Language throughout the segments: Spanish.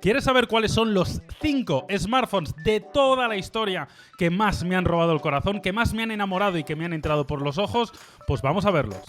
¿Quieres saber cuáles son los 5 smartphones de toda la historia que más me han robado el corazón, que más me han enamorado y que me han entrado por los ojos? Pues vamos a verlos.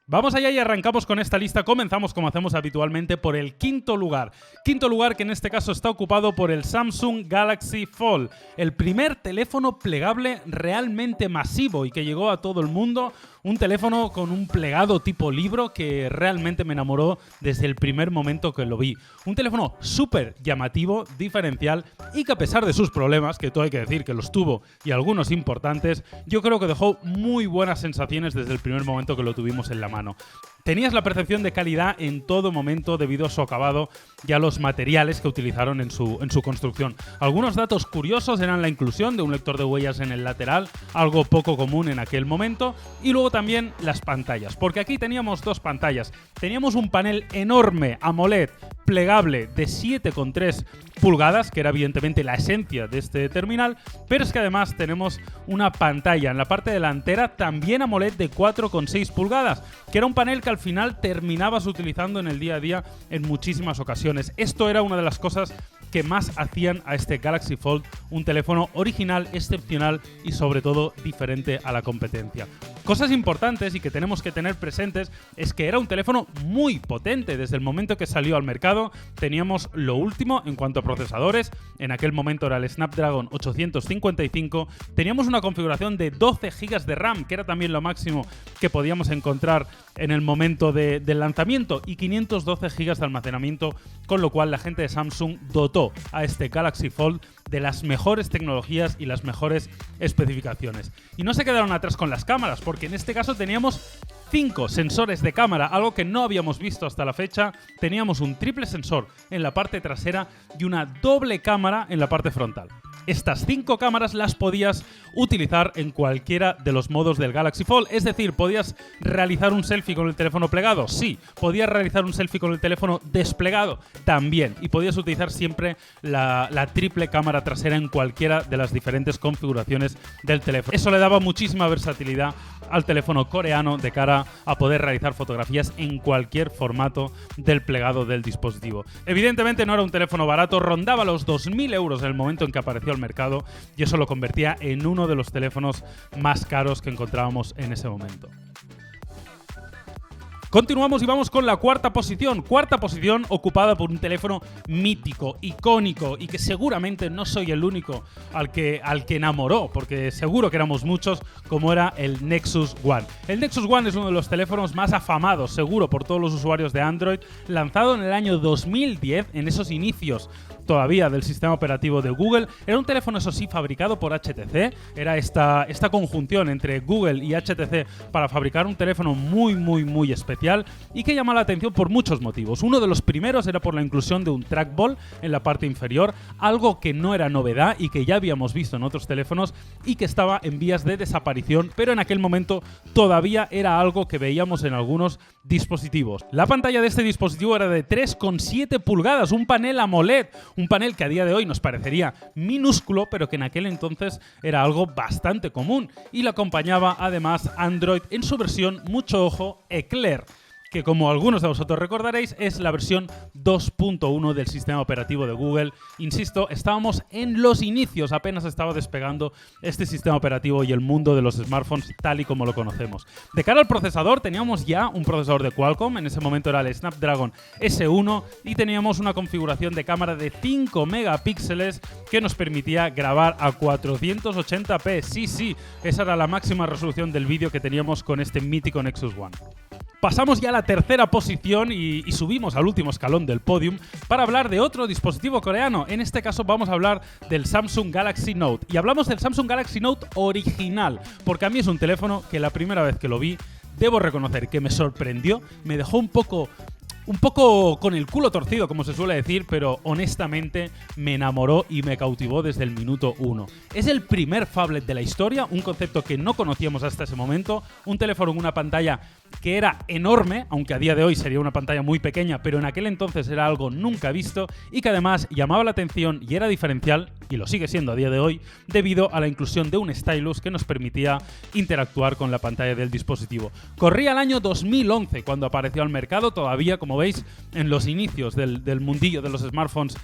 Vamos allá y arrancamos con esta lista. Comenzamos, como hacemos habitualmente, por el quinto lugar. Quinto lugar que en este caso está ocupado por el Samsung Galaxy Fold, el primer teléfono plegable realmente masivo y que llegó a todo el mundo. Un teléfono con un plegado tipo libro que realmente me enamoró desde el primer momento que lo vi. Un teléfono súper llamativo, diferencial y que a pesar de sus problemas, que todo hay que decir que los tuvo y algunos importantes, yo creo que dejó muy buenas sensaciones desde el primer momento que lo tuvimos en la mano. Tenías la percepción de calidad en todo momento debido a su acabado y a los materiales que utilizaron en su construcción. Algunos datos curiosos eran la inclusión de un lector de huellas en el lateral, algo poco común en aquel momento, y luego también las pantallas, porque aquí teníamos dos pantallas. Teníamos un panel enorme AMOLED plegable de 7,3 pulgadas, que era evidentemente la esencia de este terminal, pero es que además tenemos una pantalla en la parte delantera también AMOLED de 4,6 pulgadas, que era un panel que al final terminabas utilizando en el día a día en muchísimas ocasiones. Esto era una de las cosas que más hacían a este Galaxy Fold un teléfono original, excepcional y sobre todo diferente a la competencia. Cosas importantes y que tenemos que tener presentes es que era un teléfono muy potente. Desde el momento que salió al mercado teníamos lo último en cuanto a procesadores. En aquel momento era el Snapdragon 855. Teníamos una configuración de 12 GB de RAM, que era también lo máximo que podíamos encontrar en el momento del lanzamiento, y 512 GB de almacenamiento, con lo cual la gente de Samsung dotó a este Galaxy Fold de las mejores tecnologías y las mejores especificaciones. Y no se quedaron atrás con las cámaras, porque en este caso teníamos 5 sensores de cámara, algo que no habíamos visto hasta la fecha. Teníamos un triple sensor en la parte trasera y una doble cámara en la parte frontal. Estas 5 cámaras las podías utilizar en cualquiera de los modos del Galaxy Fold. Es decir, ¿podías realizar un selfie con el teléfono plegado? Sí. ¿Podías realizar un selfie con el teléfono desplegado? También. Y podías utilizar siempre la triple cámara trasera en cualquiera de las diferentes configuraciones del teléfono. Eso le daba muchísima versatilidad al teléfono coreano de cara a poder realizar fotografías en cualquier formato del plegado del dispositivo. Evidentemente no era un teléfono barato, rondaba los 2.000 euros en el momento en que apareció al mercado, y eso lo convertía en uno de los teléfonos más caros que encontrábamos en ese momento. Continuamos y vamos con la cuarta posición. Cuarta posición ocupada por un teléfono mítico, icónico, y que seguramente no soy el único al que enamoró, porque seguro que éramos muchos, como era el Nexus One. El Nexus One es uno de los teléfonos más afamados, seguro, por todos los usuarios de Android, lanzado en el año 2010, en esos inicios todavía del sistema operativo de Google. Era un teléfono, eso sí, fabricado por HTC. Era esta conjunción entre Google y HTC para fabricar un teléfono muy especial y que llama la atención por muchos motivos. Uno de los primeros era por la inclusión de un trackball en la parte inferior, algo que no era novedad y que ya habíamos visto en otros teléfonos y que estaba en vías de desaparición, pero en aquel momento todavía era algo que veíamos en algunos dispositivos. La pantalla de este dispositivo era de 3,7 pulgadas, un panel AMOLED, un panel que a día de hoy nos parecería minúsculo, pero que en aquel entonces era algo bastante común, y le acompañaba además Android en su versión, mucho ojo, Eclair, que como algunos de vosotros recordaréis es la versión 2.1 del sistema operativo de Google. Insisto, estábamos en los inicios, apenas estaba despegando este sistema operativo y el mundo de los smartphones tal y como lo conocemos. De cara al procesador, teníamos ya un procesador de Qualcomm, en ese momento era el Snapdragon S1, y teníamos una configuración de cámara de 5 megapíxeles que nos permitía grabar a 480p. Sí, esa era la máxima resolución del vídeo que teníamos con este mítico Nexus One. Pasamos ya a la tercera posición y subimos al último escalón del podium para hablar de otro dispositivo coreano. En este caso vamos a hablar del Samsung Galaxy Note. Y hablamos del Samsung Galaxy Note original, porque a mí es un teléfono que la primera vez que lo vi, debo reconocer que me sorprendió, me dejó un poco Un poco con el culo torcido, como se suele decir, pero honestamente me enamoró y me cautivó desde el minuto 1. Es el primer phablet de la historia, un concepto que no conocíamos hasta ese momento, un teléfono con una pantalla que era enorme, aunque a día de hoy sería una pantalla muy pequeña, pero en aquel entonces era algo nunca visto y que además llamaba la atención y era diferencial, y lo sigue siendo a día de hoy, debido a la inclusión de un stylus que nos permitía interactuar con la pantalla del dispositivo. Corría el año 2011 cuando apareció al mercado, todavía, como veis, en los inicios del mundillo de los smartphones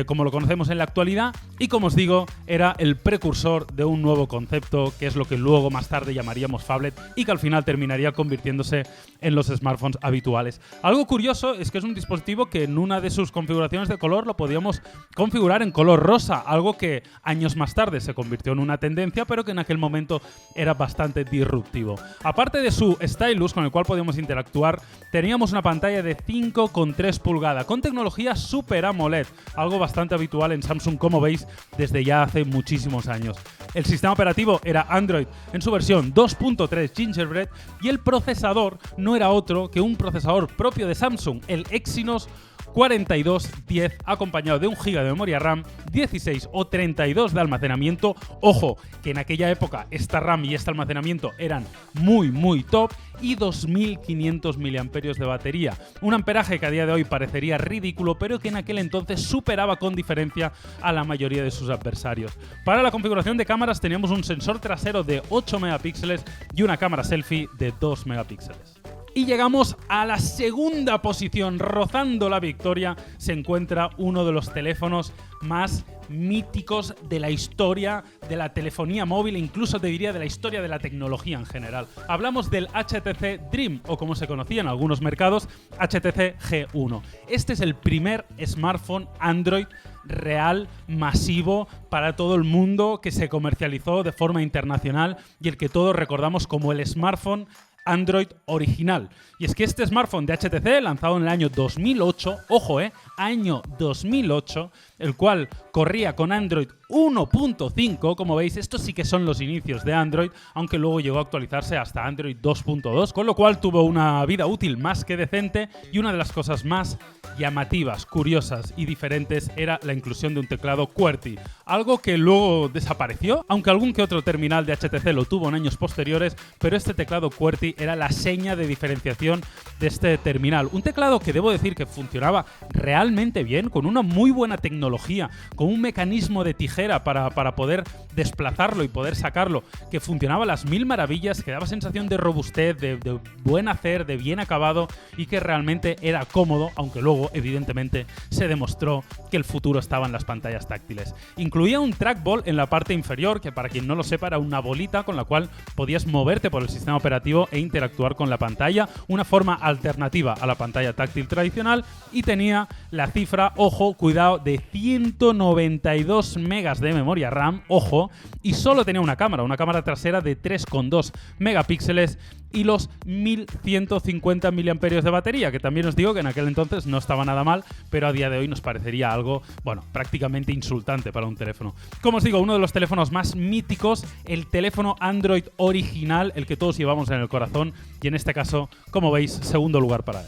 como lo conocemos en la actualidad, y como os digo, era el precursor de un nuevo concepto que es lo que luego más tarde llamaríamos phablet y que al final terminaría convirtiéndose en los smartphones habituales. Algo curioso es que es un dispositivo que en una de sus configuraciones de color lo podíamos configurar en color rosa, algo que años más tarde se convirtió en una tendencia, pero que en aquel momento era bastante disruptivo. Aparte de su stylus con el cual podíamos interactuar, teníamos una pantalla de 5,3 pulgadas con tecnología Super AMOLED, algo bastante habitual en Samsung, como veis, desde ya hace muchísimos años. El sistema operativo era Android en su versión 2.3 Gingerbread y el procesador no era otro que un procesador propio de Samsung, el Exynos 4210, acompañado de 1 GB de memoria RAM, 16 o 32 de almacenamiento. Ojo, que en aquella época esta RAM y este almacenamiento eran muy top, y 2500 mAh de batería. Un amperaje que a día de hoy parecería ridículo, pero que en aquel entonces superaba con diferencia a la mayoría de sus adversarios. Para la configuración de cámaras teníamos un sensor trasero de 8 megapíxeles y una cámara selfie de 2 megapíxeles. Y llegamos a la segunda posición, rozando la victoria, se encuentra uno de los teléfonos más míticos de la historia de la telefonía móvil, incluso te diría de la historia de la tecnología en general. Hablamos del HTC Dream, o como se conocía en algunos mercados, HTC G1. Este es el primer smartphone Android real, masivo, para todo el mundo, que se comercializó de forma internacional y el que todos recordamos como el smartphone Android original. Y es que este smartphone de HTC, lanzado en el año 2008, ojo, año 2008, el cual corría con Android 1.5, como veis, estos sí que son los inicios de Android, aunque luego llegó a actualizarse hasta Android 2.2, con lo cual tuvo una vida útil más que decente, y una de las cosas más llamativas, curiosas y diferentes era la inclusión de un teclado QWERTY, algo que luego desapareció, aunque algún que otro terminal de HTC lo tuvo en años posteriores, pero este teclado QWERTY era la seña de diferenciación de este terminal. Un teclado que debo decir que funcionaba realmente bien, con una muy buena tecnología, con un mecanismo de tijera para poder desplazarlo y poder sacarlo, que funcionaba a las mil maravillas, que daba sensación de robustez, de buen hacer, de bien acabado, y que realmente era cómodo, aunque luego, evidentemente, se demostró que el futuro estaba en las pantallas táctiles. Incluía un trackball en la parte inferior, que para quien no lo sepa era una bolita con la cual podías moverte por el sistema operativo e interactuar con la pantalla, una forma alternativa a la pantalla táctil tradicional, y tenía la cifra, ojo, cuidado, de 192 megas de memoria RAM, ojo, y solo tenía una cámara trasera de 3,2 megapíxeles y los 1150 mAh de batería, que también os digo que en aquel entonces no estaba nada mal, pero a día de hoy nos parecería algo, bueno, prácticamente insultante para un teléfono. Como os digo, uno de los teléfonos más míticos, el teléfono Android original, el que todos llevamos en el corazón, y en este caso, como veis, segundo lugar para él.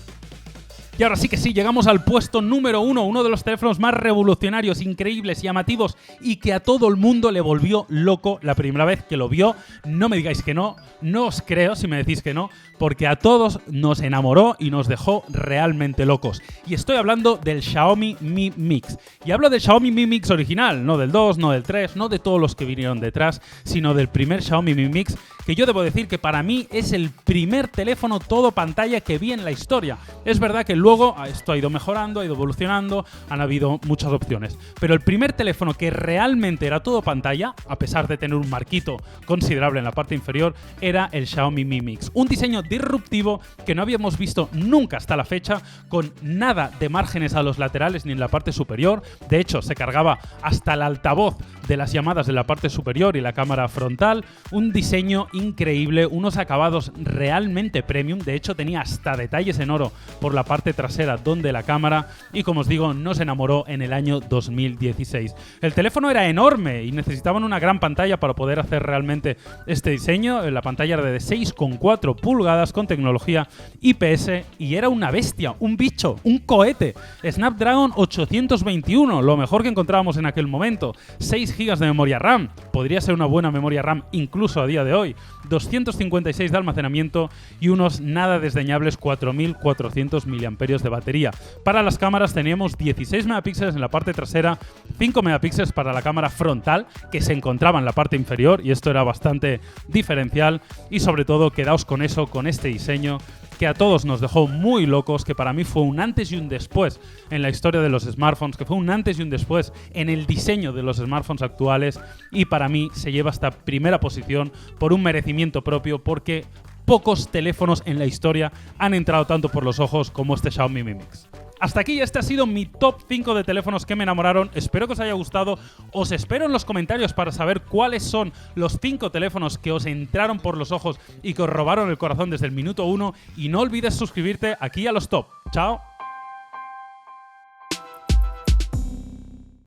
Y ahora sí que sí, llegamos al puesto número 1, uno de los teléfonos más revolucionarios, increíbles, llamativos y que a todo el mundo le volvió loco la primera vez que lo vio. No me digáis que no, no os creo si me decís que no, porque a todos nos enamoró y nos dejó realmente locos. Y estoy hablando del Xiaomi Mi Mix. Y hablo del Xiaomi Mi Mix original, no del 2, no del 3, no de todos los que vinieron detrás, sino del primer Xiaomi Mi Mix, que yo debo decir que para mí es el primer teléfono todo pantalla que vi en la historia. Es verdad que luego esto ha ido mejorando, ha ido evolucionando, han habido muchas opciones. Pero el primer teléfono que realmente era todo pantalla, a pesar de tener un marquito considerable en la parte inferior, era el Xiaomi Mi Mix. Un diseño disruptivo que no habíamos visto nunca hasta la fecha, con nada de márgenes a los laterales ni en la parte superior. De hecho, se cargaba hasta el altavoz de las llamadas de la parte superior y la cámara frontal. Un diseño increíble, unos acabados realmente premium. De hecho, tenía hasta detalles en oro por la parte trasera donde la cámara y, como os digo, nos enamoró en el año 2016. El teléfono era enorme y necesitaban una gran pantalla para poder hacer realmente este diseño. La pantalla era de 6,4 pulgadas con tecnología IPS y era una bestia, un bicho, un cohete. Snapdragon 821, lo mejor que encontrábamos en aquel momento. 6 GB de memoria RAM, podría ser una buena memoria RAM incluso a día de hoy. 256 de almacenamiento y unos nada desdeñables 4400 mAh de batería. Para las cámaras teníamos 16 megapíxeles en la parte trasera, 5 megapíxeles para la cámara frontal, que se encontraba en la parte inferior, y esto era bastante diferencial. Y sobre todo, quedaos con eso, con este diseño que a todos nos dejó muy locos, que para mí fue un antes y un después en la historia de los smartphones, que fue un antes y un después en el diseño de los smartphones actuales, y para mí se lleva esta primera posición por un merecimiento propio, porque pocos teléfonos en la historia han entrado tanto por los ojos como este Xiaomi Mi Mix. Hasta aquí, este ha sido mi top 5 de teléfonos que me enamoraron. Espero que os haya gustado. Os espero en los comentarios para saber cuáles son los 5 teléfonos que os entraron por los ojos y que os robaron el corazón desde el minuto 1. Y no olvides suscribirte aquí a los top. ¡Chao!